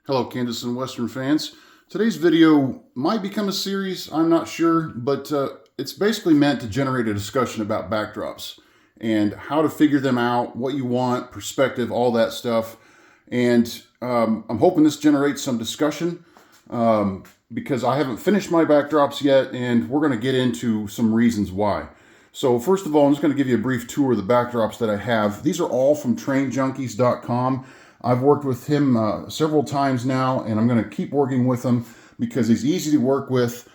Hello, Kansas and Western fans. Today's video might become a series, I'm not sure, but it's basically meant to generate a discussion about backdrops and how to figure them out, what you want, perspective, all that stuff. And I'm hoping this generates some discussion because I haven't finished my backdrops yet, and we're going to get into some reasons why. So first of all, I'm just going to give you a brief tour of the backdrops that I have. These are all from TrainJunkies.com. I've worked with him several times now, and I'm going to keep working with him because he's easy to work with.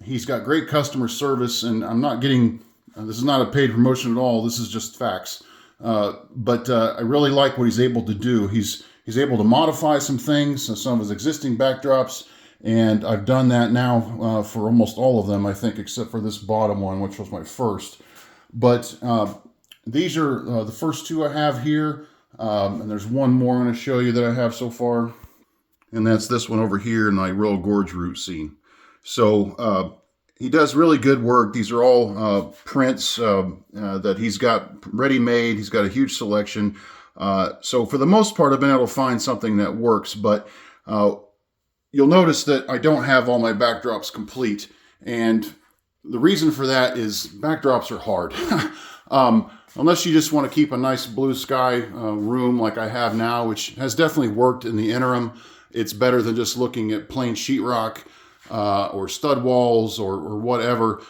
He's got great customer service, and I'm not getting, this is not a paid promotion at all. This is just facts. But I really like what he's able to do. He's able to modify some things, some of his existing backdrops, and I've done that now for almost all of them, I think, except for this bottom one, which was my first. But these are the first two I have here. And there's one more I'm going to show you that I have so far. And that's this one over here in my Royal Gorge route scene. So he does really good work. These are all prints that he's got ready-made. He's got a huge selection. So for the most part, I've been able to find something that works. But you'll notice that I don't have all my backdrops complete. And the reason for that is backdrops are hard. Unless you just want to keep a nice blue sky room like I have now, which has definitely worked in the interim. It's better than just looking at plain sheetrock or stud walls or whatever.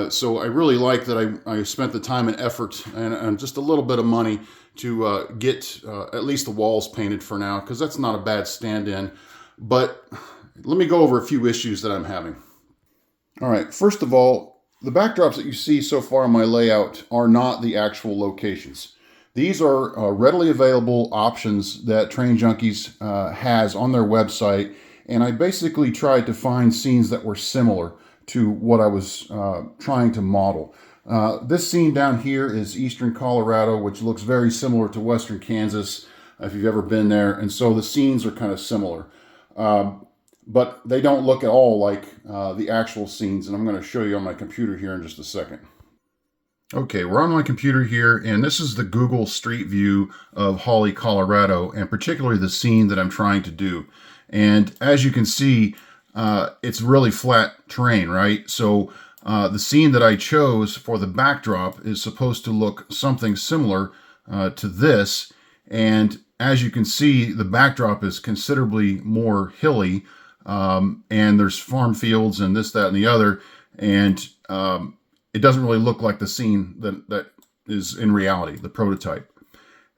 So I really like that I spent the time and effort and just a little bit of money to get at least the walls painted for now, because that's not a bad stand-in. But let me go over a few issues that I'm having. All right, first of all, the backdrops that you see so far in my layout are not the actual locations. These are readily available options that Train Junkies has on their website, and I basically tried to find scenes that were similar to what I was trying to model. This scene down here is eastern Colorado, which looks very similar to western Kansas, if you've ever been there, and so the scenes are kind of similar. But they don't look at all like the actual scenes, and I'm going to show you on my computer here in just a second. Okay, we're on my computer here, and this is the Google Street View of Holly, Colorado, and particularly the scene that I'm trying to do. And as you can see, it's really flat terrain, right? So the scene that I chose for the backdrop is supposed to look something similar to this, and as you can see, the backdrop is considerably more hilly. And there's farm fields and this, that, and the other, and it doesn't really look like the scene that is in reality, the prototype.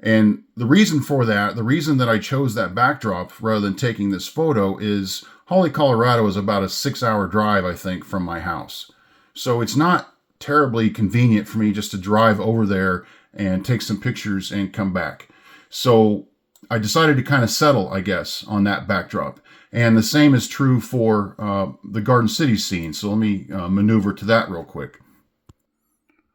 And the reason for that, the reason that I chose that backdrop rather than taking this photo is Holly, Colorado is about a 6-hour drive, I think, from my house. So it's not terribly convenient for me just to drive over there and take some pictures and come back. So I decided to kind of settle, I guess, on that backdrop. And the same is true for the Garden City scene. So let me maneuver to that real quick.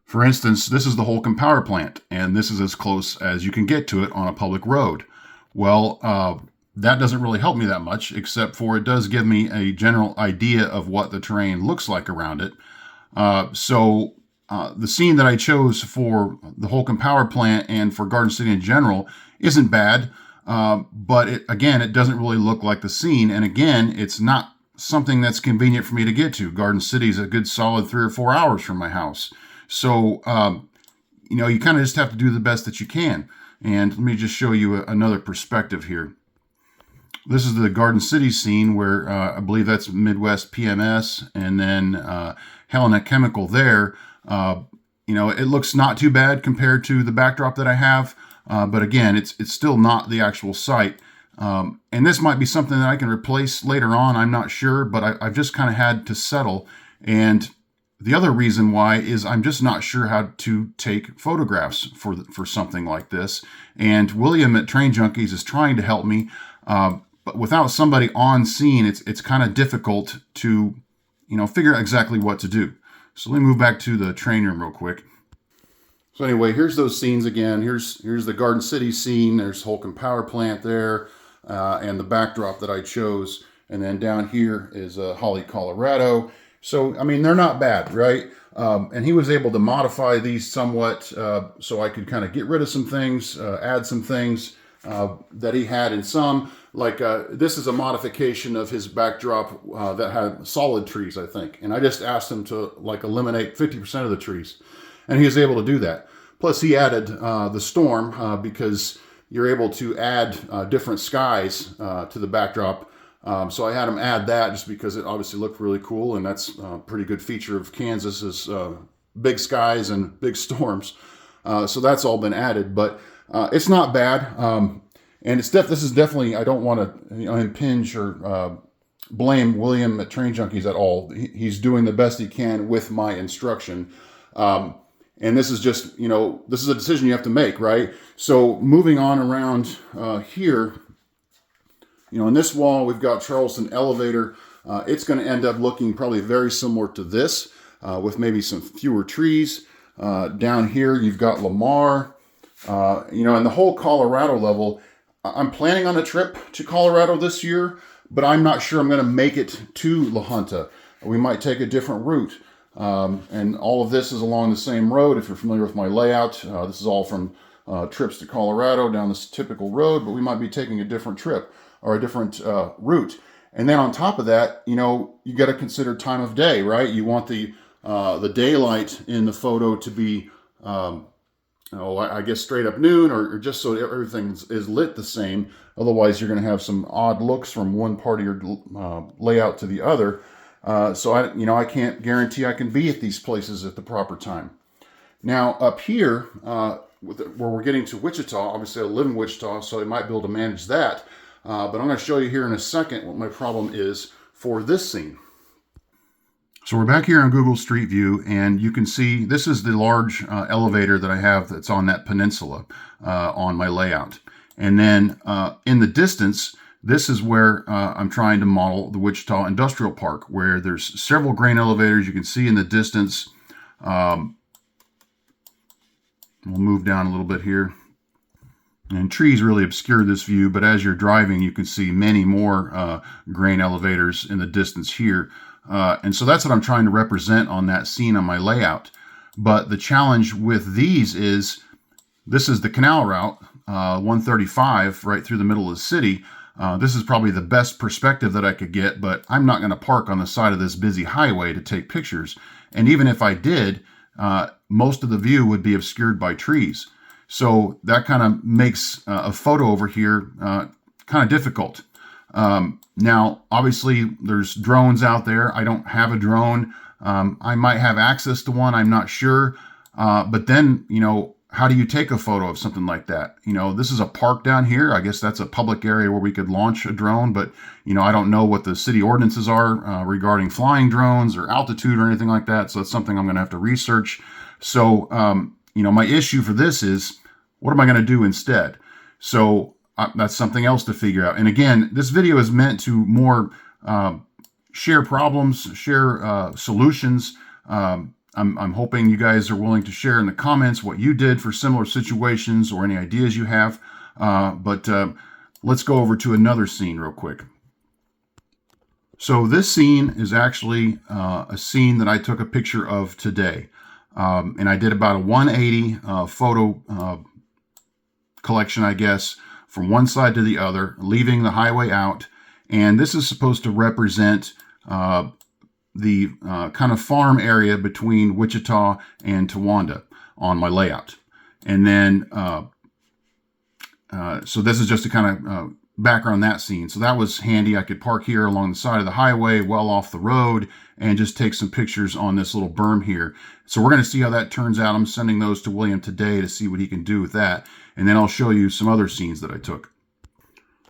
For instance, this is the Holcomb Power Plant, and this is as close as you can get to it on a public road. Well, that doesn't really help me that much, except for it does give me a general idea of what the terrain looks like around it. So the scene that I chose for the Holcomb Power Plant and for Garden City in general isn't bad. But it doesn't really look like the scene. And again, it's not something that's convenient for me to get to. Garden City is a good solid 3 or 4 hours from my house. So, you kind of just have to do the best that you can. And let me just show you another perspective here. This is the Garden City scene where I believe that's Midwest PMS and then Helena Chemical there. It looks not too bad compared to the backdrop that I have. But again, it's still not the actual site. And this might be something that I can replace later on. I'm not sure, but I've just kind of had to settle. And the other reason why is I'm just not sure how to take photographs for something like this. And William at Train Junkies is trying to help me. But without somebody on scene, it's kind of difficult to, figure out exactly what to do. So let me move back to the train room real quick. So anyway, here's those scenes again. Here's the Garden City scene. There's Holcomb Power Plant there, and the backdrop that I chose. And then down here is Holly, Colorado. So, I mean, they're not bad, right? And he was able to modify these somewhat so I could kind of get rid of some things, add some things that he had in some. Like this is a modification of his backdrop that had solid trees, I think. And I just asked him to like eliminate 50% of the trees. And he was able to do that. Plus he added the storm because you're able to add different skies to the backdrop. So I had him add that just because it obviously looked really cool. And that's a pretty good feature of Kansas is big skies and big storms. So that's all been added, but it's not bad. And this is definitely, I don't want to impinge or blame William at Train Junkies at all. He's doing the best he can with my instruction. And this is just, this is a decision you have to make, right? So moving on around here, in this wall, we've got Charleston Elevator. It's going to end up looking probably very similar to this with maybe some fewer trees. Down here, you've got Lamar, and the whole Colorado level. I'm planning on a trip to Colorado this year, but I'm not sure I'm going to make it to La Junta. We might take a different route. And all of this is along the same road. If you're familiar with my layout, this is all from trips to Colorado down this typical road, but we might be taking a different trip or a different route. And then on top of that, you got to consider time of day, right? You want the daylight in the photo to be I guess straight up noon or just so everything is lit the same. Otherwise, you're going to have some odd looks from one part of your layout to the other. So I can't guarantee I can be at these places at the proper time. Now up here, where we're getting to Wichita, obviously I live in Wichita, so I might be able to manage that. But I'm going to show you here in a second what my problem is for this scene. So we're back here on Google Street View, and you can see this is the large elevator that I have that's on that peninsula on my layout. And then in the distance, this is where I'm trying to model the Wichita Industrial Park, where there's several grain elevators you can see in the distance. We'll move down a little bit here. And trees really obscure this view, but as you're driving, you can see many more grain elevators in the distance here. And so that's what I'm trying to represent on that scene on my layout. But the challenge with these is, this is the canal route, 135, right through the middle of the city. This is probably the best perspective that I could get, but I'm not going to park on the side of this busy highway to take pictures. And even if I did, most of the view would be obscured by trees. So that kind of makes a photo over here kind of difficult. Now, obviously, there's drones out there. I don't have a drone. I might have access to one. I'm not sure. But then, how do you take a photo of something like that? This is a park down here. I guess that's a public area where we could launch a drone. But, I don't know what the city ordinances are regarding flying drones or altitude or anything like that. So that's something I'm going to have to research. So, my issue for this is, what am I going to do instead? So that's something else to figure out. And again, this video is meant to more share problems, share solutions. I'm hoping you guys are willing to share in the comments what you did for similar situations or any ideas you have. But let's go over to another scene real quick. So this scene is actually a scene that I took a picture of today. And I did about a 180 photo collection, I guess, from one side to the other, leaving the highway out. And this is supposed to represent the kind of farm area between Wichita and Towanda on my layout. And then, so this is just to kind of background that scene. So that was handy. I could park here along the side of the highway, well off the road, and just take some pictures on this little berm here. So we're going to see how that turns out. I'm sending those to William today to see what he can do with that. And then I'll show you some other scenes that I took.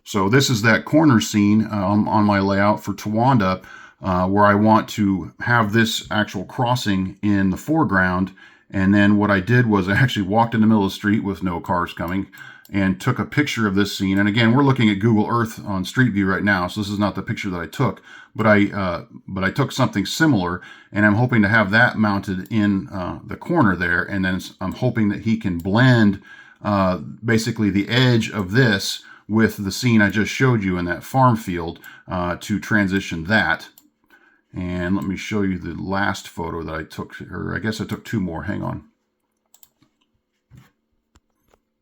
So this is that corner scene on my layout for Towanda, where I want to have this actual crossing in the foreground. And then what I did was I actually walked in the middle of the street with no cars coming and took a picture of this scene. And again, we're looking at Google Earth on Street View right now, so this is not the picture that I took, but I took something similar, and I'm hoping to have that mounted in the corner there. And then I'm hoping that he can blend basically the edge of this with the scene I just showed you in that farm field to transition that. And let me show you the last photo that I took, or I guess I took two more. Hang on.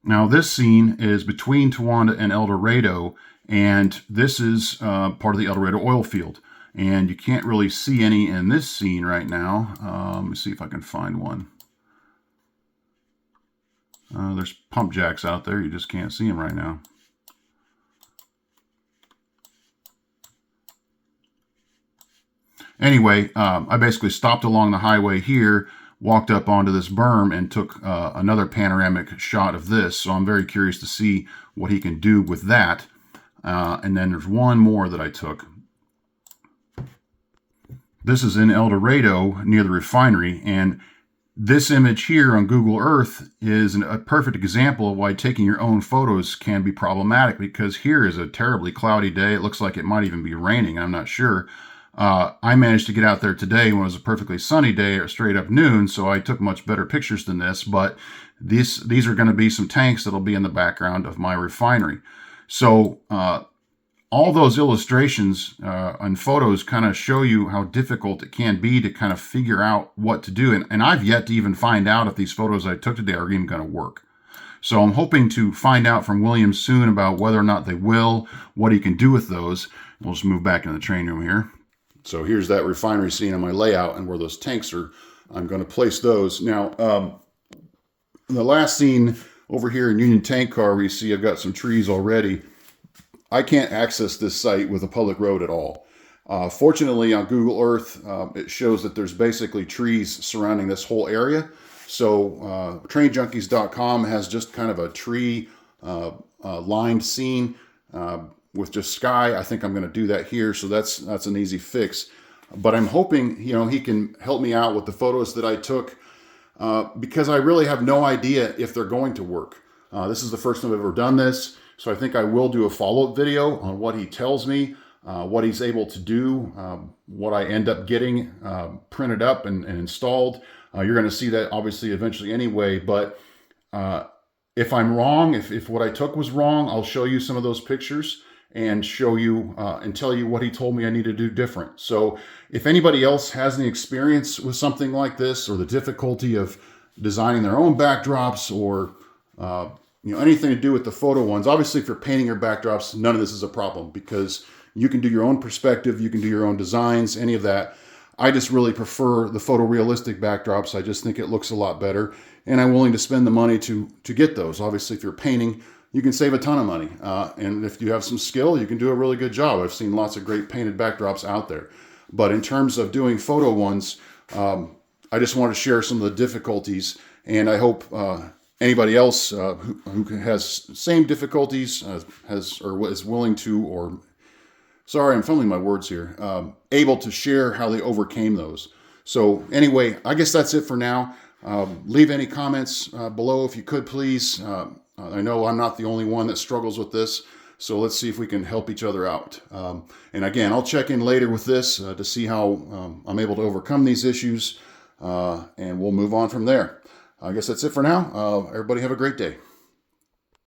Now this scene is between Towanda and El Dorado, and this is part of the El Dorado oil field. And you can't really see any in this scene right now. Let me see if I can find one. There's pump jacks out there. You just can't see them right now. Anyway, I basically stopped along the highway here, walked up onto this berm, and took another panoramic shot of this. So I'm very curious to see what he can do with that. And then there's one more that I took. This is in El Dorado near the refinery, and this image here on Google Earth is a perfect example of why taking your own photos can be problematic, because here is a terribly cloudy day. It looks like it might even be raining. I'm not sure. I managed to get out there today when it was a perfectly sunny day or straight up noon, so I took much better pictures than this, but these are going to be some tanks that'll be in the background of my refinery. So all those illustrations and photos kind of show you how difficult it can be to kind of figure out what to do. And I've yet to even find out if these photos I took today are even going to work. So I'm hoping to find out from William soon about whether or not they will, what he can do with those. We'll just move back into the train room here. So here's that refinery scene on my layout and where those tanks are. I'm going to place those. Now, the last scene over here in Union Tank Car, where you see I've got some trees already. I can't access this site with a public road at all. Fortunately, on Google Earth, it shows that there's basically trees surrounding this whole area. So trainjunkies.com has just kind of a tree lined scene with just sky. I think I'm going to do that here. So that's an easy fix. But I'm hoping, he can help me out with the photos that I took because I really have no idea if they're going to work. This is the first time I've ever done this. So I think I will do a follow-up video on what he tells me, what he's able to do, what I end up getting printed up and installed. You're going to see that obviously eventually anyway, but if I'm wrong, if what I took was wrong, I'll show you some of those pictures and show you and tell you what he told me I need to do different. So if anybody else has any experience with something like this, or the difficulty of designing their own backdrops, or anything to do with the photo ones. Obviously, if you're painting your backdrops, none of this is a problem because you can do your own perspective, you can do your own designs, any of that. I just really prefer the photorealistic backdrops. I just think it looks a lot better, and I'm willing to spend the money to get those. Obviously, if you're painting, you can save a ton of money, and if you have some skill, you can do a really good job. I've seen lots of great painted backdrops out there, but in terms of doing photo ones, I just want to share some of the difficulties, and I hope anybody else who has same difficulties or is willing to, or sorry, I'm fumbling my words here, able to share how they overcame those. So anyway, I guess that's it for now. Leave any comments below if you could, please. I know I'm not the only one that struggles with this, so let's see if we can help each other out. And again, I'll check in later with this to see how I'm able to overcome these issues, and we'll move on from there. I guess that's it for now. Everybody have a great day.